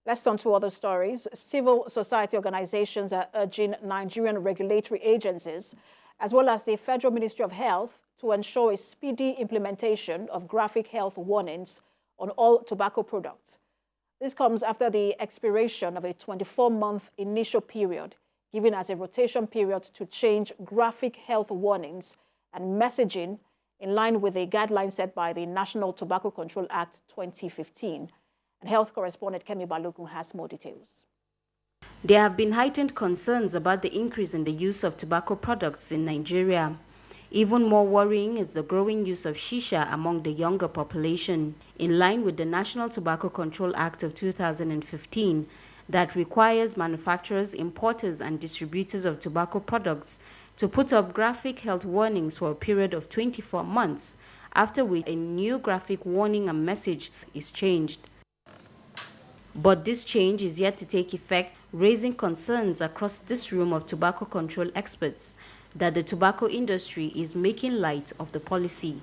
Let's turn to other stories. Civil society organizations are urging Nigerian regulatory agencies, as well as the Federal Ministry of Health, to ensure a speedy implementation of graphic health warnings on all tobacco products. This comes after the expiration of a 24-month initial period, given as a rotation period to change graphic health warnings and messaging in line with the guidelines set by the National Tobacco Control Act 2015. And health correspondent Kemi Balogun has more details. There have been heightened concerns about the increase in the use of tobacco products in Nigeria. Even more worrying is the growing use of shisha among the younger population, in line with the National Tobacco Control Act of 2015 that requires manufacturers, importers, and distributors of tobacco products to put up graphic health warnings for a period of 24 months, after which a new graphic warning and message is changed. But this change is yet to take effect, raising concerns across this room of tobacco control experts that the tobacco industry is making light of the policy.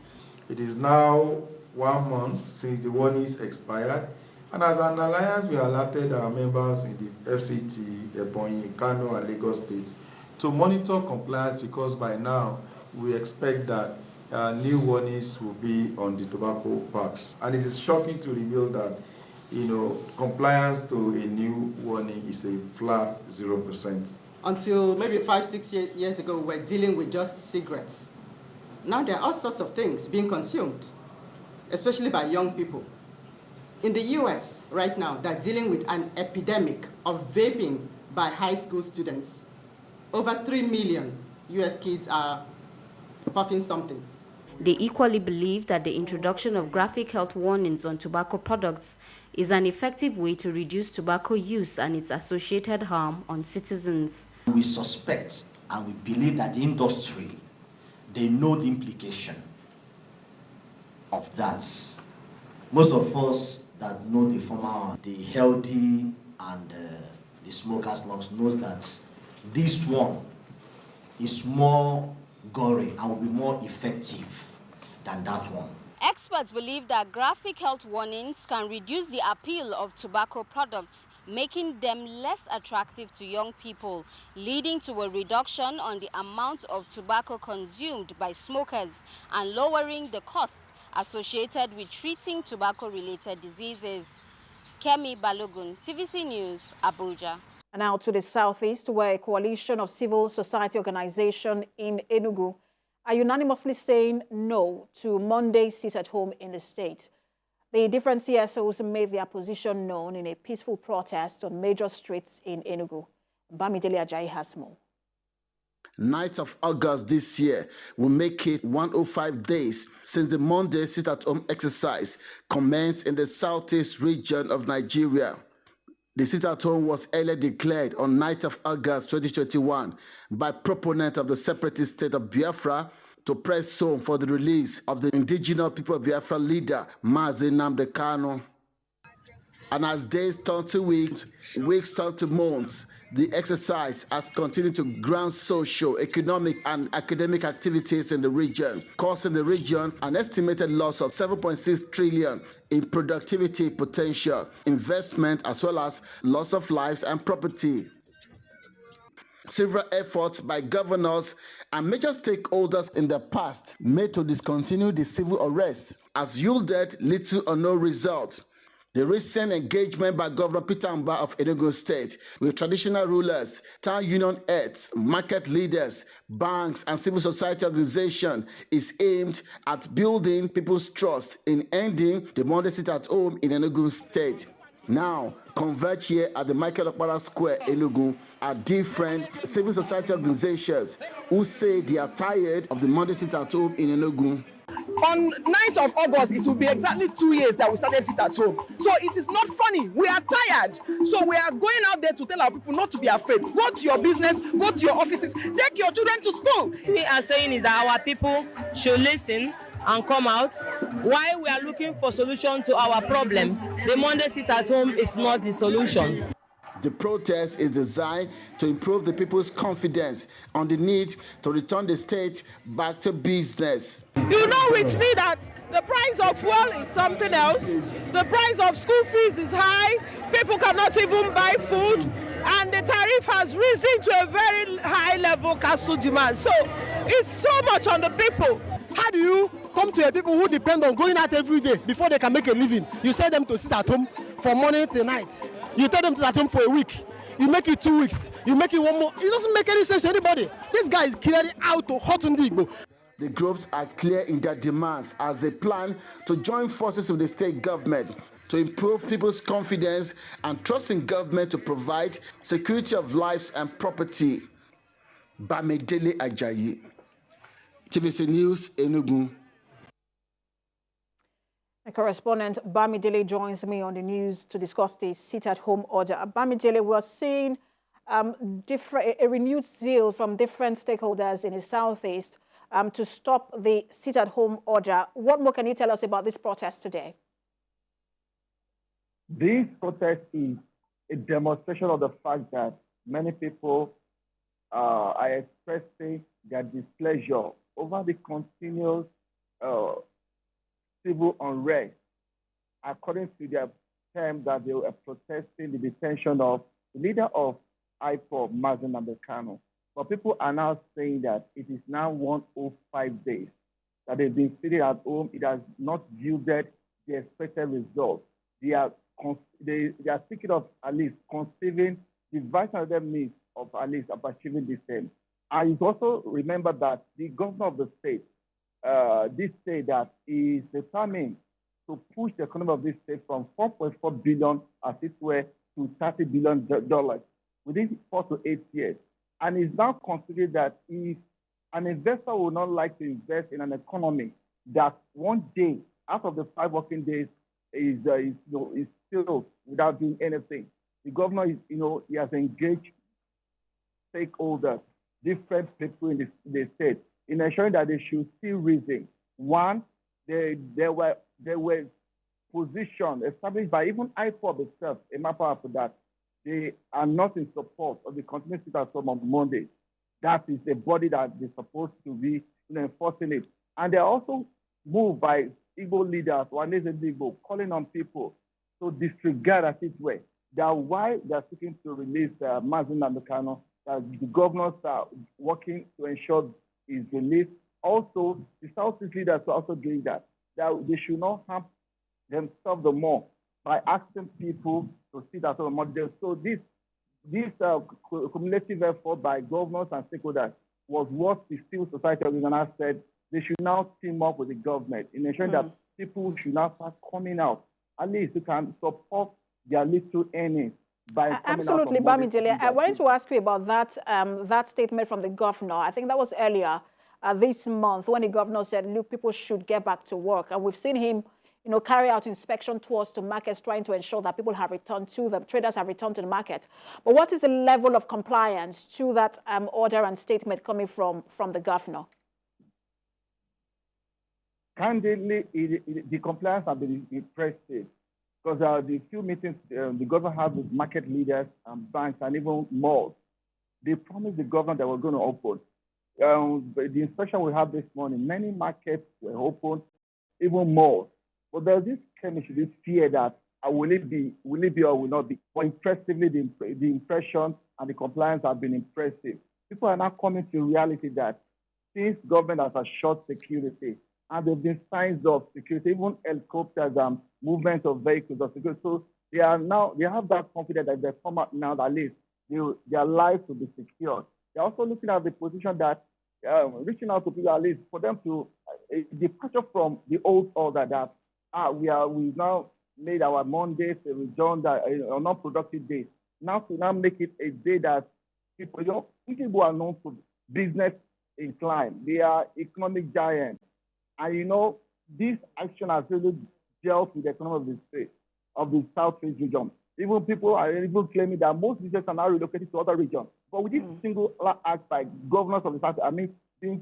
It is now 1 month since the warnings expired, and as an alliance, we alerted our members in the FCT, Ebonyi, Kano, and Lagos states to monitor compliance, because by now we expect that new warnings will be on the tobacco packs. And it is shocking to reveal that compliance to a new warning is a flat 0%. Until maybe 5-6 years ago, we were dealing with just cigarettes. Now there are all sorts of things being consumed, especially by young people. In the US right now, they're dealing with an epidemic of vaping by high school students. Over 3 million US kids are puffing something. They equally believe that the introduction of graphic health warnings on tobacco products is an effective way to reduce tobacco use and its associated harm on citizens. We suspect and we believe that the industry, they know the implication of that. Most of us that know the healthy and the smokers' lungs knows that this one is more gory and will be more effective than that one. Experts believe that graphic health warnings can reduce the appeal of tobacco products, making them less attractive to young people, leading to a reduction on the amount of tobacco consumed by smokers and lowering the costs associated with treating tobacco-related diseases. Kemi Balogun, TVC News, Abuja. And now to the southeast, where a coalition of civil society organizations in Enugu are unanimously saying no to Monday's sit-at-home in the state. The different CSOs made their position known in a peaceful protest on major streets in Enugu. Bamidele Ajayi has more. 9th of August this year will make it 105 days since the Monday sit-at-home exercise commenced in the southeast region of Nigeria. The sit-at-home was earlier declared on 9th of August 2021 by proponents of the separatist state of Biafra to press home for the release of the indigenous people of Biafra leader, Mazi Nnamdi Kanu. And as days turn to weeks turn to months, the exercise has continued to ground social, economic, and academic activities in the region, causing the region an estimated loss of 7.6 trillion in productivity potential, investment, as well as loss of lives and property. Several efforts by governors and major stakeholders in the past made to discontinue the civil arrest has yielded little or no result. The recent engagement by Governor Peter Mbah of Enugu State with traditional rulers, town union heads, market leaders, banks, and civil society organizations is aimed at building people's trust in ending the Monday sit-at-home in Enugu State. Now, converge here at the Michael Okpara Square, Enugu, are different civil society organizations who say they are tired of the Monday sit-at-home in Enugu. On 9th of August, it will be exactly 2 years that we started sit-at-home. So it is not funny. We are tired. So we are going out there to tell our people not to be afraid. Go to your business, go to your offices, take your children to school. What we are saying is that our people should listen and come out while we are looking for solution to our problem. The Monday sit-at-home is not the solution. The protest is designed to improve the people's confidence on the need to return the state back to business. You know with me that the price of fuel is something else. The price of school fees is high. People cannot even buy food. And the tariff has risen to a very high level castle demand. So it's so much on the people. How do you come to a people who depend on going out every day before they can make a living? You tell them to sit at home from morning till night. You tell them to sit at home for a week. You make it 2 weeks. You make it 1 more. It doesn't make any sense to anybody. This guy is clearly out to hot on the Igbo. The groups are clear in their demands as they plan to join forces with the state government to improve people's confidence and trust in government to provide security of lives and property. Bamidele Ajayi, TVC News, Enugu. The correspondent Bamidele joins me on the news to discuss the sit-at-home order. Bamidele, we're seeing a renewed zeal from different stakeholders in the Southeast to stop the sit-at-home order. What more can you tell us about this protest today? This protest is a demonstration of the fact that many people are expressing their displeasure over the continuous civil unrest, according to their term that they were protesting the detention of the leader of IPOB, Mazen Namdekano. But people are now saying that it is now 105 days that they've been sitting at home. It has not yielded the expected results. They are thinking of at least conceiving the vital needs of at least of achieving this end. And you also remember that the governor of the state did say that he is determined to push the economy of this state from $4.4 billion as it were to $30 billion within 4 to 8 years. And he's now considering that if an investor would not like to invest in an economy that one day out of the 5 working days is still without doing anything, the governor is, he has engaged stakeholders, different people in the state, in ensuring that they should see reason. One, there were positions established by even IPOB itself, a matter after that. They are not in support of the continuous sit-at-home on Monday. That is the body that they're supposed to be enforcing it. And they're also moved by Igbo leaders, Wanese Igbo, calling on people to disregard as it were. That's why they're seeking to release Mazen Namdekano, that the governors are working to ensure his release. Also, the Southeast leaders are also doing that they should not harm themselves the more by asking people to sit at home. So this cumulative effort by governors and stakeholders was what the civil society organizers said they should now team up with the government in ensuring that people should now start coming out. At least you can support their little earnings by coming absolutely, out. Bamidele. I wanted to ask you about that statement from the governor. I think that was earlier this month when the governor said, look, people should get back to work. And we've seen him carry out inspection tours to markets, trying to ensure that people have returned to them, traders have returned to the market. But what is the level of compliance to that order and statement coming from the governor? Candidly, the compliance has been impressive because the few meetings the governor had with market leaders and banks and even malls, they promised the governor that we're going to open. The inspection we had this morning, many markets were open, even malls. But there's this chemistry, this fear that will it be or will not be. But impressively, the impression and the compliance have been impressive. People are now coming to reality that since government has assured security, and there have been signs of security, even helicopters and movement of vehicles of security. So they have that confidence that they come out now that at least their lives will be secured. They're also looking at the position that reaching out to people at least for them to departure from the old order that we've now made our Mondays a return that are not productive days. Now to make it a day that people are known for business inclined. They are economic giants. And this action has really dealt with the economy of the state, of the Southeast region. Even people are even claiming that most businesses are now relocated to other regions. But with this single act by governors of the South, being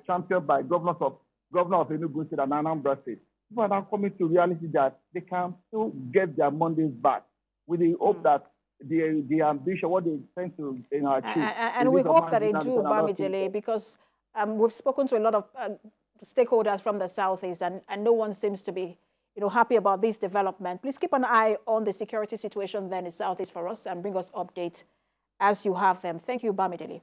championed by governor of Enugu State and Anambra State, people are now coming to reality that they can still get their Mondays back with the hope that the ambition, what they tend to achieve. And we hope that they do, Bamidele, because we've spoken to a lot of stakeholders from the Southeast, and no one seems to be happy about this development. Please keep an eye on the security situation then in Southeast for us and bring us updates as you have them. Thank you, Bamidele.